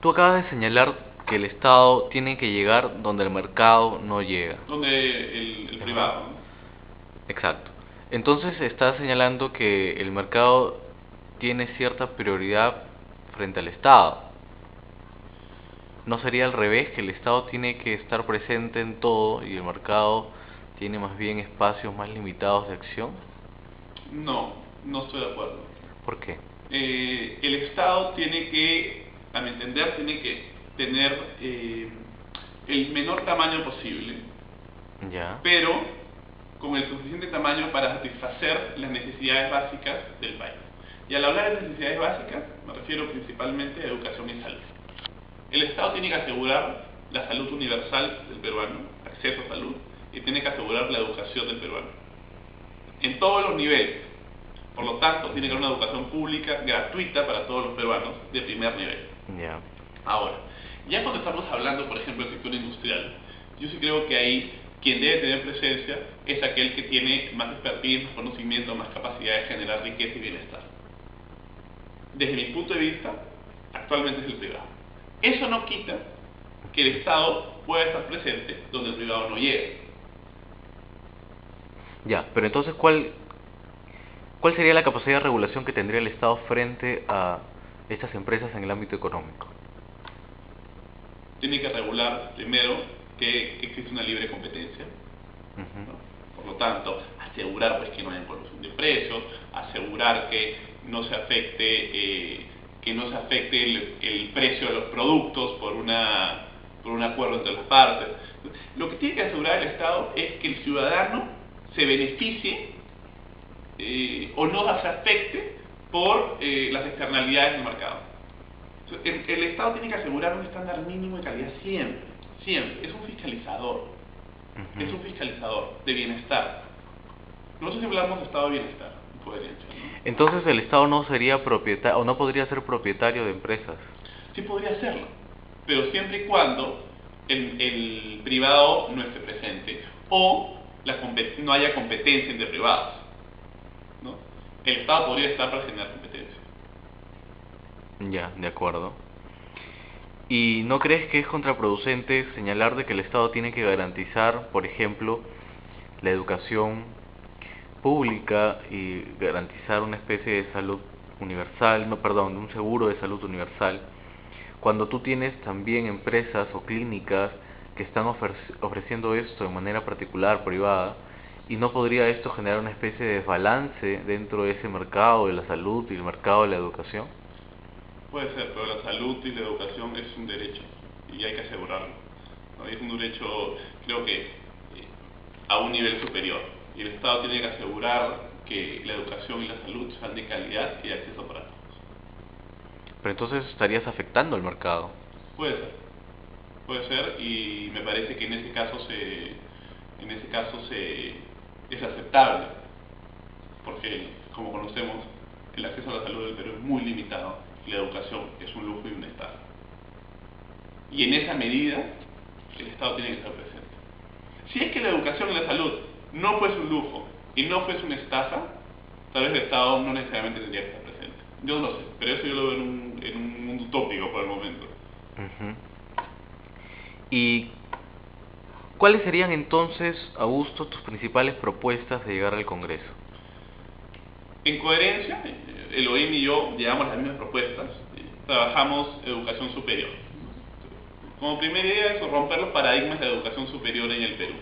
Tú acabas de señalar que el Estado tiene que llegar donde el mercado no llega. Donde el Ajá. privado, ¿no? Exacto. Entonces estás señalando que el mercado tiene cierta prioridad frente al Estado. ¿No sería al revés, que el Estado tiene que estar presente en todo y el mercado tiene más bien espacios más limitados de acción? No, no estoy de acuerdo. ¿Por qué? El Estado tiene que, a mi entender, tiene que tener el menor tamaño posible, Ya. pero con el suficiente tamaño para satisfacer las necesidades básicas del país. Y al hablar de necesidades básicas, me refiero principalmente a educación y salud. El Estado tiene que asegurar la salud universal del peruano, acceso a salud, y tiene que asegurar la educación del peruano, en todos los niveles. Por lo tanto, tiene que haber una educación pública gratuita para todos los peruanos de primer nivel. Ya. Ahora, ya cuando estamos hablando, por ejemplo, del sector industrial, yo sí creo que ahí quien debe tener presencia es aquel que tiene más expertise, más conocimiento, más capacidad de generar riqueza y bienestar. Desde mi punto de vista, actualmente es el privado. Eso no quita que el Estado pueda estar presente donde el privado no llega. Ya, pero entonces, ¿cuál sería la capacidad de regulación que tendría el Estado frente a estas empresas en el ámbito económico? Tiene que regular, primero, que existe una libre competencia, Ujú. ¿no? Por lo tanto, asegurar pues, que no haya colusión de precios, asegurar que no se afecte el precio de los productos por un acuerdo entre las partes. Lo que tiene que asegurar el Estado es que el ciudadano se beneficie o no se afecte por las externalidades del mercado. El Estado tiene que asegurar un estándar mínimo de calidad siempre, siempre. Es un fiscalizador, es un Ujú. fiscalizador de bienestar. Nosotros hablamos de estado de bienestar y coherencia, ¿no? Entonces el Estado no sería propietario o no podría ser propietario de empresas. Sí podría hacerlo, pero siempre y cuando el privado no esté presente o no haya competencia entre privados, ¿no? El Estado podría estar para generar competencia. Ya, de acuerdo. ¿Y no crees que es contraproducente señalar de que el Estado tiene que garantizar, por ejemplo, la educación pública y garantizar una especie de salud universal, no, perdón, un seguro de salud universal, cuando tú tienes también empresas o clínicas que están ofreciendo esto de manera particular, privada, y no podría esto generar una especie de desbalance dentro de ese mercado de la salud y el mercado de la educación? Puede ser, pero la salud y la educación es un derecho y hay que asegurarlo, ¿no? Y es un derecho, creo que, a un nivel superior. Y el Estado tiene que asegurar que la educación y la salud sean de calidad y de acceso para todos. Pero entonces estarías afectando al mercado. Puede ser, puede ser, y me parece que es aceptable, porque como conocemos, el acceso a la salud del Perú es muy limitado y la educación es un lujo y un estado. Y en esa medida, el Estado tiene que estar presente. Si es que la educación y la salud no fuese un lujo y no fuese una estafa, tal vez el Estado no necesariamente tendría que estar presente. Yo no lo sé, pero eso yo lo veo en un mundo utópico por el momento. Ujú. ¿Y cuáles serían entonces, Augusto, tus principales propuestas de llegar al Congreso? En coherencia, Elohim y yo llevamos las mismas propuestas, trabajamos educación superior. Como primera idea es romper los paradigmas de la educación superior en el Perú.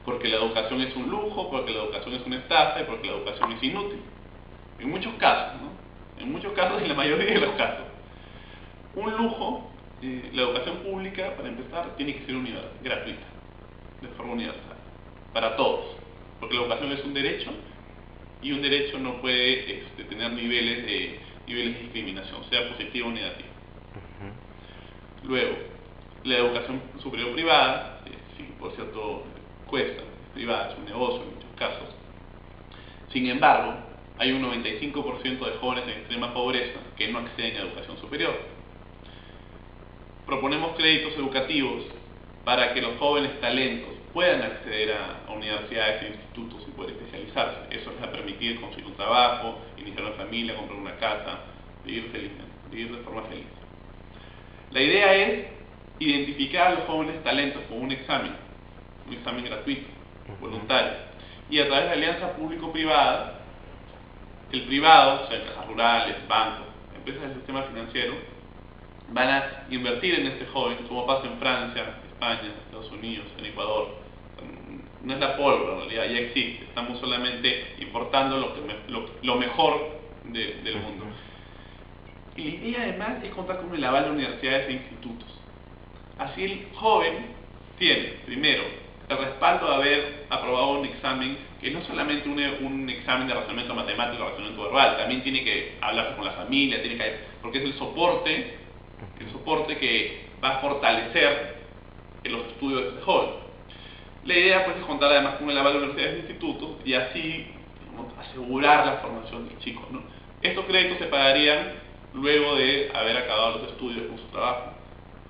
Porque la educación es un lujo, porque la educación es una estafa y porque la educación es inútil. En muchos casos, ¿no? En muchos casos, en la mayoría de los casos. Un lujo, la educación pública, para empezar, tiene que ser gratuita, de forma universal, para todos. Porque la educación es un derecho y un derecho no puede tener niveles de discriminación, sea positivo o negativo. Ujú. Luego, la educación superior privada, sí, por cierto, cuesta, es privada, es un negocio en muchos casos. Sin embargo, hay un 95% de jóvenes en extrema pobreza que no acceden a educación superior. Proponemos créditos educativos para que los jóvenes talentos puedan acceder a universidades e institutos y poder especializarse. Eso les va a permitir conseguir un trabajo, iniciar una familia, comprar una casa, vivir felizmente, vivir de forma feliz. La idea es identificar a los jóvenes talentos con un examen gratuito, voluntario, y a través de alianza público-privada, el privado, o sea, empresas rurales, bancos, empresas del sistema financiero, van a invertir en este joven, como pasa en Francia, España, Estados Unidos, en Ecuador. No es la pólvora, en realidad ya existe, estamos solamente importando lo mejor del mundo. Y la idea además es contar con el aval de universidades e institutos. Así el joven tiene, primero, el respaldo de haber aprobado un examen que no solamente un examen de razonamiento matemático o razonamiento verbal, también tiene que hablar con la familia, porque es el soporte que va a fortalecer los estudios de este joven. La idea pues es contar además con el aval de universidades e institutos y así, digamos, asegurar la formación del chico, ¿no? Estos créditos se pagarían luego de haber acabado los estudios con su trabajo,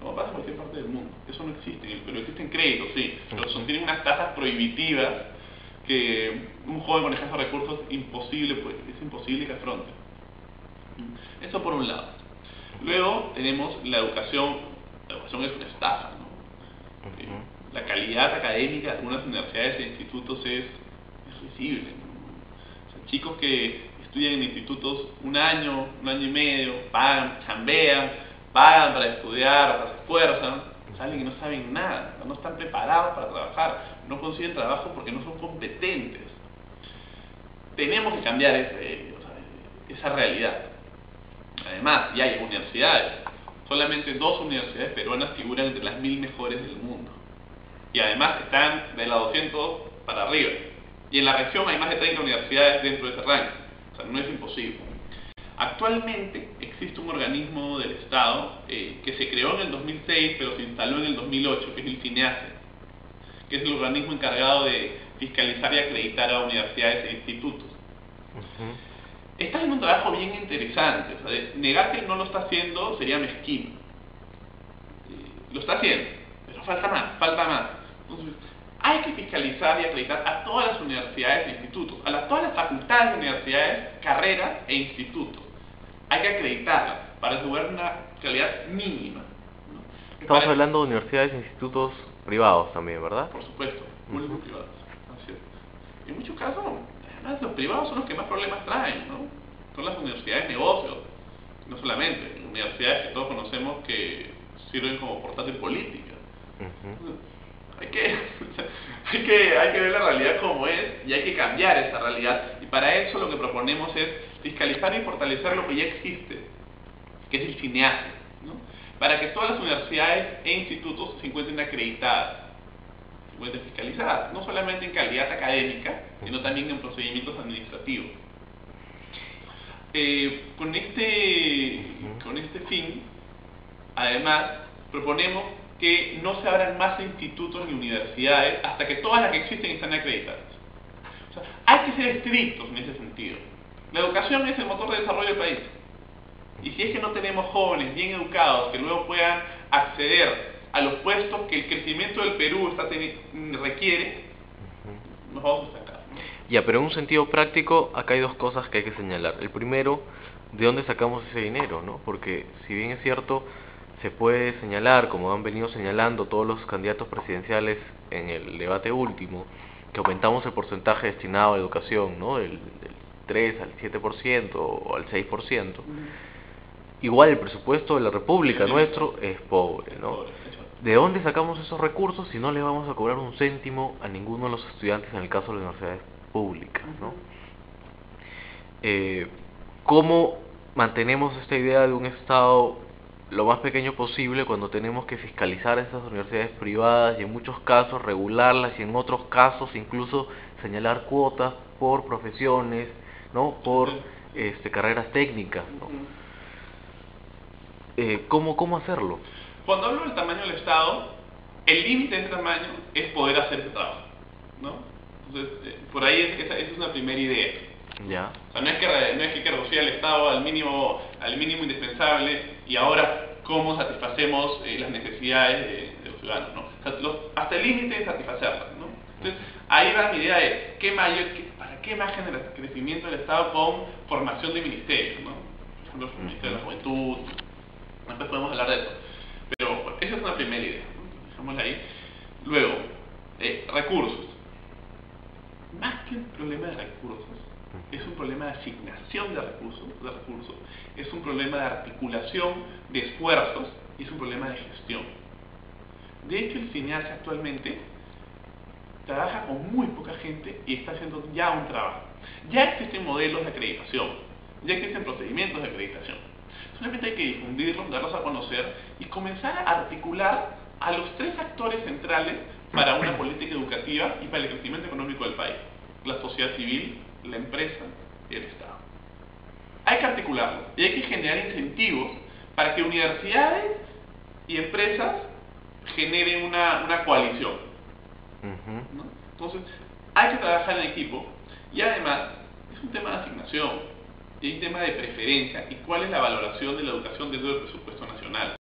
como pasa en cualquier parte del mundo. Eso no existe en pero existen créditos, sí, pero tienen unas tasas prohibitivas que un joven con escasos recursos es imposible que afronte. Eso por un lado. Luego tenemos la educación es una estafa, ¿no? La calidad académica de algunas universidades e institutos es risible, ¿no? O sea, chicos que estudian en institutos un año y medio, pagan, chambean, pagan para estudiar, se esfuerzan, salen y no saben nada, no están preparados para trabajar, no consiguen trabajo porque no son competentes. Tenemos que cambiar esa realidad. Además, ya hay universidades, solamente 2 universidades peruanas figuran entre las 1000 mejores del mundo. Y además están de la 200 para arriba. Y en la región hay más de 30 universidades dentro de ese ranking. O sea, no es imposible. Actualmente existe un organismo del Estado que se creó en el 2006, pero se instaló en el 2008, que es el CINEACE, que es el organismo encargado de fiscalizar y acreditar a universidades e institutos. Está haciendo un trabajo bien interesante. O sea, negar que no lo está haciendo sería mezquino. Lo está haciendo, pero falta más. Entonces, hay que fiscalizar y acreditar a todas las universidades e institutos, todas las facultades de universidades, carreras e institutos. Hay que acreditarlas para asegurar una calidad mínima, ¿no? Estamos hablando de universidades e institutos privados también, ¿verdad? Por supuesto, públicos privados. Así es. En muchos casos, además, los privados son los que más problemas traen, ¿no? Son las universidades de negocios, no solamente, universidades que todos conocemos que sirven como portátil política. Hay que ver la realidad como es y hay que cambiar esa realidad, y para eso lo que proponemos es fiscalizar y fortalecer lo que ya existe, que es el CINEACE, ¿no? Para que todas las universidades e institutos se encuentren acreditadas, se encuentren fiscalizadas, no solamente en calidad académica, sino también en procedimientos administrativos. Con este fin, además, proponemos que no se abran más institutos ni universidades hasta que todas las que existen estén acreditadas. O sea, hay que ser estrictos en ese sentido. La educación es el motor de desarrollo del país. Y si es que no tenemos jóvenes bien educados que luego puedan acceder a los puestos que el crecimiento del Perú requiere, nos vamos a estancar, ¿no? Ya, pero en un sentido práctico, acá hay 2 cosas que hay que señalar. El primero, ¿de dónde sacamos ese dinero, no? Porque si bien es cierto, se puede señalar, como han venido señalando todos los candidatos presidenciales en el debate último, que aumentamos el porcentaje destinado a educación, ¿no? Del 3 al 7% o al 6%. Igual el presupuesto de la República nuestro es pobre, ¿no? ¿De dónde sacamos esos recursos si no le vamos a cobrar un céntimo a ninguno de los estudiantes en el caso de las universidades públicas, ¿no? ¿Cómo mantenemos esta idea de un Estado lo más pequeño posible cuando tenemos que fiscalizar a esas universidades privadas y en muchos casos regularlas y en otros casos incluso señalar cuotas por profesiones, ¿no? Por carreras técnicas, ¿no? ¿Cómo hacerlo? Cuando hablo del tamaño del Estado, el límite de ese tamaño es poder hacer ese trabajo, ¿no? Entonces, por ahí esa es una primera idea. Ya. O sea, no es que hay que reducir al Estado al mínimo indispensable y ahora cómo satisfacemos las necesidades de los ciudadanos, ¿no? O sea, hasta el límite de satisfacerlas, ¿no? Entonces, ahí va mi idea de ¿para qué más genera crecimiento del Estado con formación de ministerios, ¿no? Por ejemplo, el Ministerio de la Juventud, después podemos hablar de eso. problema de articulación de esfuerzos y es un problema de gestión. De hecho, el cineasta actualmente trabaja con muy poca gente y está haciendo ya un trabajo. Ya existen modelos de acreditación, ya existen procedimientos de acreditación. Solamente hay que difundirlos, darlos a conocer y comenzar a articular a los tres actores centrales para una política educativa y para el crecimiento económico del país: la sociedad civil, la empresa y el Estado. Hay que articularlo y hay que generar incentivos para que universidades y empresas generen una coalición, ¿no? Entonces, hay que trabajar en equipo y además es un tema de asignación y hay un tema de preferencia y cuál es la valoración de la educación dentro del presupuesto nacional.